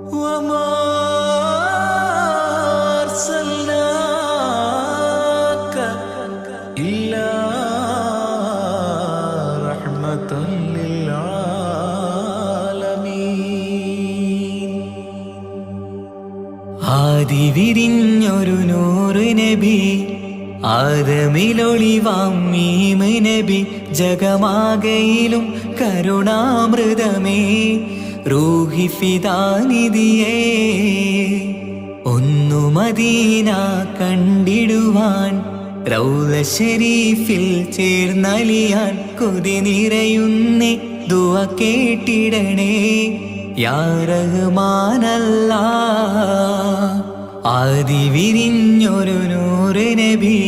وما أرسلناك إلا رحمة للعالمين. ആദി വിരിഞ്ഞൊരു നൂറ് നബി, ആദമിലൊളിവാം മീമ് നബി, ജഗമാകയിലും കരുണാമൃതമേ റൂഹി ഫിദാനിധിയേ. ഒന്നു മദീന കണ്ടിടുവാൻ റൗള ശരീഫിൽ ചേർന്നലിയാൻ കൊതി നിറയുന്നേ ദുആ കേട്ടിടണേ യാ റഹ്മാനല്ലാഹ്. ആദി വിരിഞ്ഞൊരു നൂറ് നബി,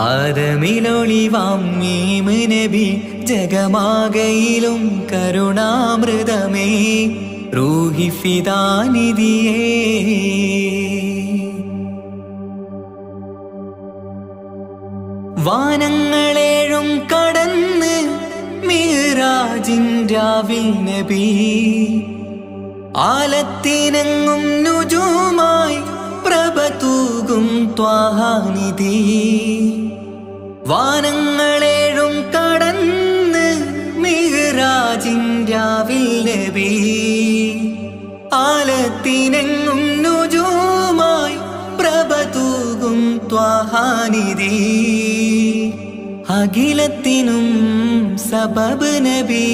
ആദമിലൊളിവാം മീമ് നബി, ജഗമാകയിലും കരുണാമൃതമേ റൂഹി ഫിദാനിധിയേ. വാനങ്ങളേഴും കടന്ന് മിഅ്റാജിൻ രാവിൽ നബി, ആലത്തിനെങ്ങും നുജൂമായി പ്രഭ തൂകും ത്വാഹാനിധി. വാനങ്ങളേഴും കടന്ന് മിഅ്റാജിൻ രാവിൽ നബി, ആലത്തിനെങ്ങും നുജൂമായി പ്രഭ തൂകും ത്വാഹാനിധി. അഖിലത്തിനും സബബ് നബി,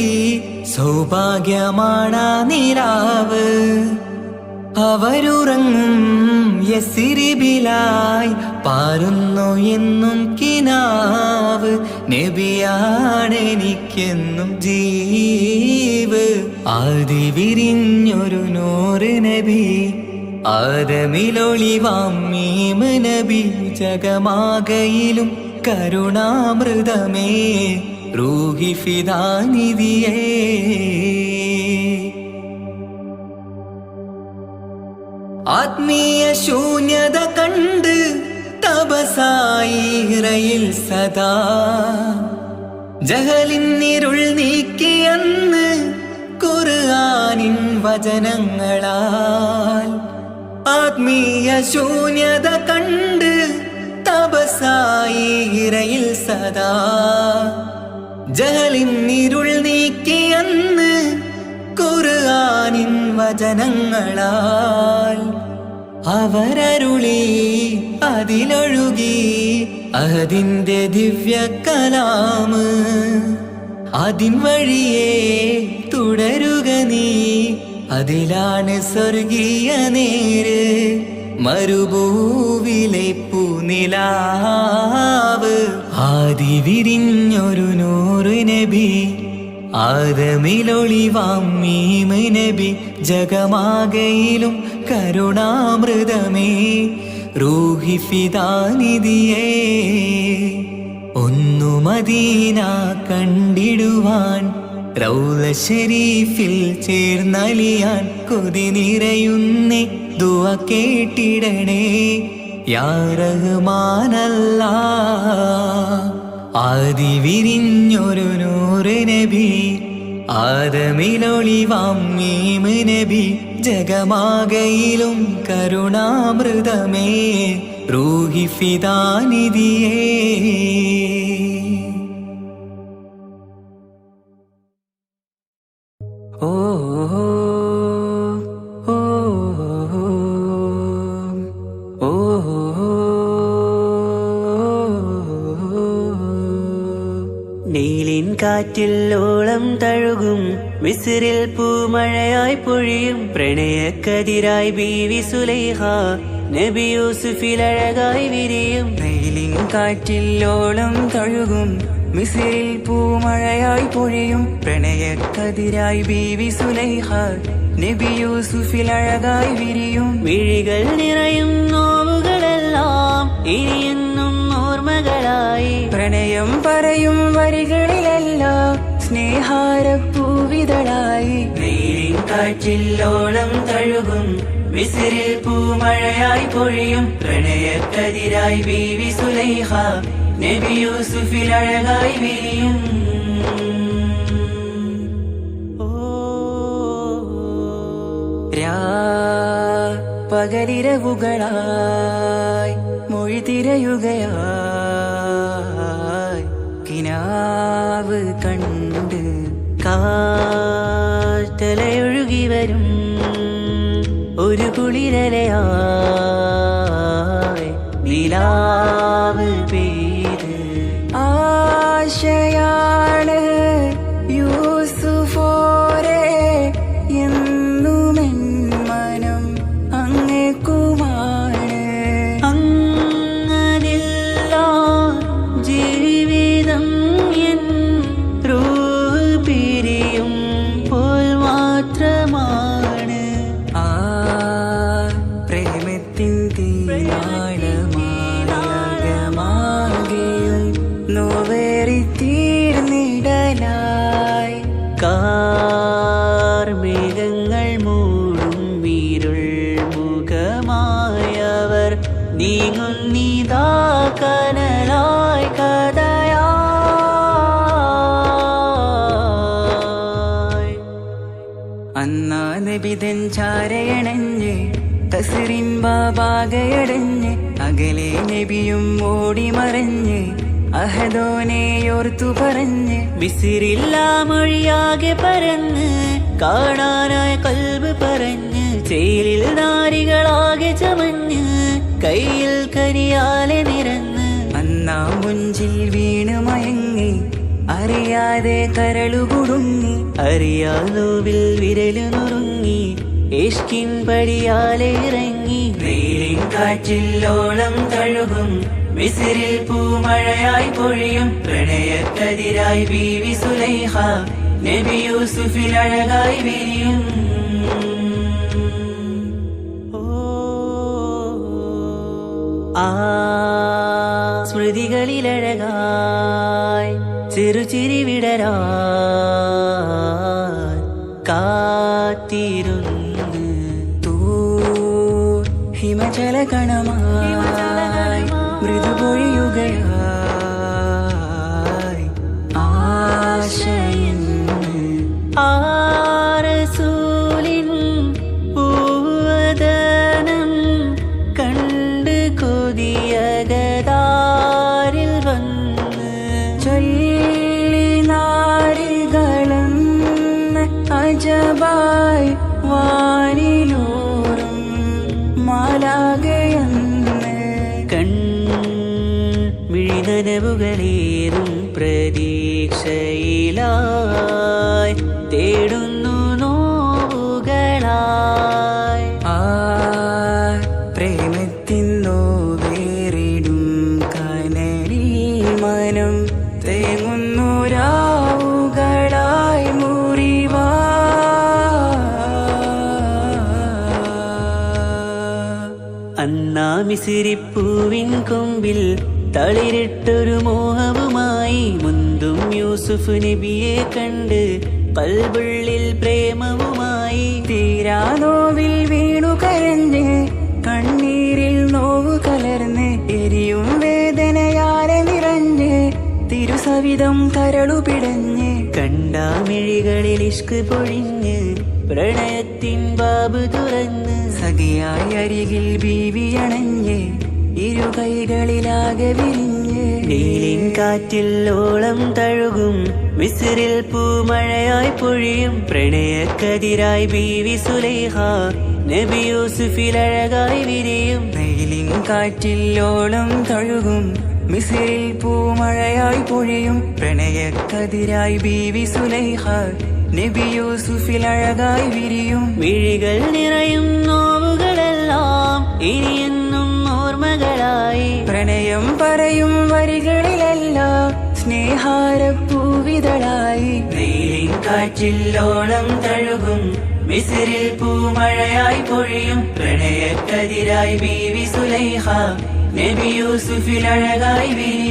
സൗഭാഗ്യമാണാ നിലാവ്. അവരുറങ്ങും യസ്രിബിലായി പാരുന്നു എന്നും കിനാവ്. നബിയാണെനിക്കെന്നും ജീവ്. ആദി വിരിഞ്ഞൊരു നൂറ് നബി, ആദമിലൊളിവാം മീമ് നബി, ജഗമാകയിലും കരുണാമൃതമേ റൂഹി ഫിദാനിധിയേ. ആത്മീയ ശൂന്യത കണ്ട് തപസായി ഇറയിൽ സദാ, ജഹലിന്നിരുൾ നീക്കിയെന്ന് ഖുർആനിൻ വചനങ്ങളാൽ. ആത്മീയ ശൂന്യത കണ്ട് തപസായി ഇറയിൽ സദാ, ജഹലിന്നിരുൾ നീക്കിയെന്ന് ഖുർആനിൻ വചനങ്ങളാൽ. അവരരുളി അതിലൊഴുകി അതിന്റെ ദിവ്യ കലാമ്. അതിൻ വഴിയേ തുടരുക നീ, അതിലാണ് സ്വർഗീയ നേര്. മരുഭൂവിലെ പൂനിലാവ്. ആദി വിരിഞ്ഞൊരു നൂറ് നബി, ആദമിലൊളിവാം മീമ് നബി, ജഗമാകയിലും കരുണാമൃതമേ റൂഹി ഫിദാനിധിയേ. ഒന്നു മദീന കണ്ടിടുവാൻ റൗള ശരീഫിൽ ചേർന്നലിയാൻ കൊതി നിറയുന്നേ ദുആ കേട്ടിടണേ യാ റഹ്മാനല്ലാഹ്. ആദി വിരിഞ്ഞൊരു നൂറ് നബി, ആദമിലൊളിവാം മീമ് നബി, ജഗമാകയിലും കരുണാമൃതമേ റൂഹി ഫിദാനിധിയേ. ഓ ഓ ഓ നീലിൻ കാറ്റിൽ ഓളം തഴുകും മിസ്രിൽ പൂമഴയായി പൊഴിയും പ്രണയക്കതിരായി ബീവി സുലൈഹ നബി യൂസുഫിൽ അഴകായി വിരിയും. നീലിൻ കാറ്റിൽ ഓളം തഴുകും മിസ്രിൽ പൂമഴയായി പൊഴിയും പ്രണയക്കതിരായി ബീവി സുലൈഹ നബി യൂസുഫിൽ അഴകായി വിരിയും. മിഴികൾ നിറയും നോവുകളെല്ലാം ഇനിയെന്നും ഓർമ്മകളായി പ്രണയം പറയും വരികളിലെല്ലാം സ്നേഹാരപ്പൂവിതളായി. നീലിൻ കാറ്റിൽ ഓളം തഴുകും മിസ്രിൽ പൂമഴയായി പൊഴിയും പ്രണയക്കതിരായി ബീവി സുലൈഹ നബി യൂസുഫിൽ അഴകായി വിരിയും. പകലിരവുകളായി മൊഴി തിരയുകയായി കിനാവ് കണ്ട് കാറ്റലയൊഴുകി വരും ഒരു കുളിരലയായി നിലാവ് പെയ്ത് ആശയാണ് യൂസുഫോരെ എന്നുമെൻ മനം അങ്ങേക്കുമാണ്. അങ്ങനില്ല ജീവിതം എൻ റൂഹ് പിരിയും പോൽ മാത്രമാണ്. ആ പ്രേമത്തിൻ തീരാളമാകെയും നോവേറി തീർന്നിടലായി കാർമേഘങ്ങൾ മൂടും വീരുൾ മുഖമായവർ നീങ്ങുന്നിതാ കനലായി കഥയായി. അന്നാ നബിതൻ ചാരയണഞ്ഞ് കസറിൻ ബാബാകയടഞ്ഞ് അകലെ നബിയും ഓടി മറഞ്ഞ് അഹദോനെയോർത്തു പറഞ്ഞ് വിസിറില്ല മൊഴിയാകെ പരന്ന് കാണാനായ കൽബ് പറഞ്ഞ് ചേലിൽ നാരികളാകെ ചമഞ്ഞ് കയ്യിൽ കരിയാലെ നിരന്ന് അന്നാ മുഞ്ചിൽ വീണ് മയങ്ങി അറിയാതെ കരളുകുടുങ്ങി അറിയാലോവിൽ വിരലു നുറുങ്ങി ഇഷ്കിൻ പടിയാലെ ഇറങ്ങി വെയിലിൻ കാറ്റില്ലോളം തഴുകും മിസിറിൽ പൂമഴയായി പൊഴിയും പ്രണയക്കതിരായി ബീവി സുലൈഹ നബി യൂസുഫിൽ അഴകായി വിരിയും. ആ സ്മൃതികളിലഴകായി ചെറുചിരി വിടരാൻ കാത്തിരുന്ന് ഹിമജല കണമായി മൃദുപൊഴിയുകയായി ആശയിൻ ആരസൂലിൻ പൂവദനം കണ്ട് കൊതിയകതാരിൽ വന്ന് ചൊല്ലി നാരികളെന്ന് അജബായി വാനിലൂറും മാലാകയെന്ന് മിഴിനനവുകളേറും പ്രതീക്ഷയിലായി തേടുന്നു നോവുകളായി. ആ പ്രേമത്തിൻ നോവേറിടും കനലിൽ മനം തേങ്ങുന്നു രാവുകളായി മുറിവാ. അന്നാ മിസിരിപ്പൂവിൻ കൊമ്പിൽ തളിരിട്ടൊരു മോഹവുമായി മുന്തും യൂസുഫ് നബിയെ കണ്ട് കൽബുള്ളിൽ പ്രേമവുമായി തീരാനോവിൽ വീണു കരഞ്ഞ് കണ്ണീരിൽ നോവു കലർന്ന് എരിയും വേദനയാലെ നിറഞ്ഞ് തിരുസവിധം കരളു പിടഞ്ഞ് കണ്ടാമിഴികളിൽ ഇഷ്ക് പൊഴിഞ്ഞ് പ്രണയത്തിൻ ബാബ് തുറന്ന് സഖിയായി അരികിൽ ബീവി അണഞ്ഞ് ഇരു കൈകളിലാകെ വിരിഞ്ഞ് നീലിൻ കാറ്റില്ലോളം തഴുകും മിസ്രിൽ പൂമഴയായി പൊഴിയും പ്രണയക്കതിരായി ബീവി സുലൈഹ നബി യൂസുഫിൽ അഴകായി വിരിയും. വെയിലിൻ കാറ്റില്ലോളം തഴുകും മിസിറിൽ പൂമഴയായി പൊഴിയും പ്രണയക്കതിരായി ബീവി സുലൈഹ നബി യൂസുഫിൽ അഴകായി വിരിയും. മിഴികൾ നിറയും നോവുകളെല്ലാം ഇനിയെന്നും ഓർമ്മകളായി പ്രണയം പറയും വരികളിലെല്ലാം സ്നേഹാരപ്പൂവിതളായി. വെയിലിൻ കാറ്റില്ലോളം തഴുകും മിസിറിൽ പൂമഴയായി പൊഴിയും പ്രണയക്കതിരായി ബീവി സുലൈഹ നബി യൂസുഫിൽ അഴകായി വിരിയും.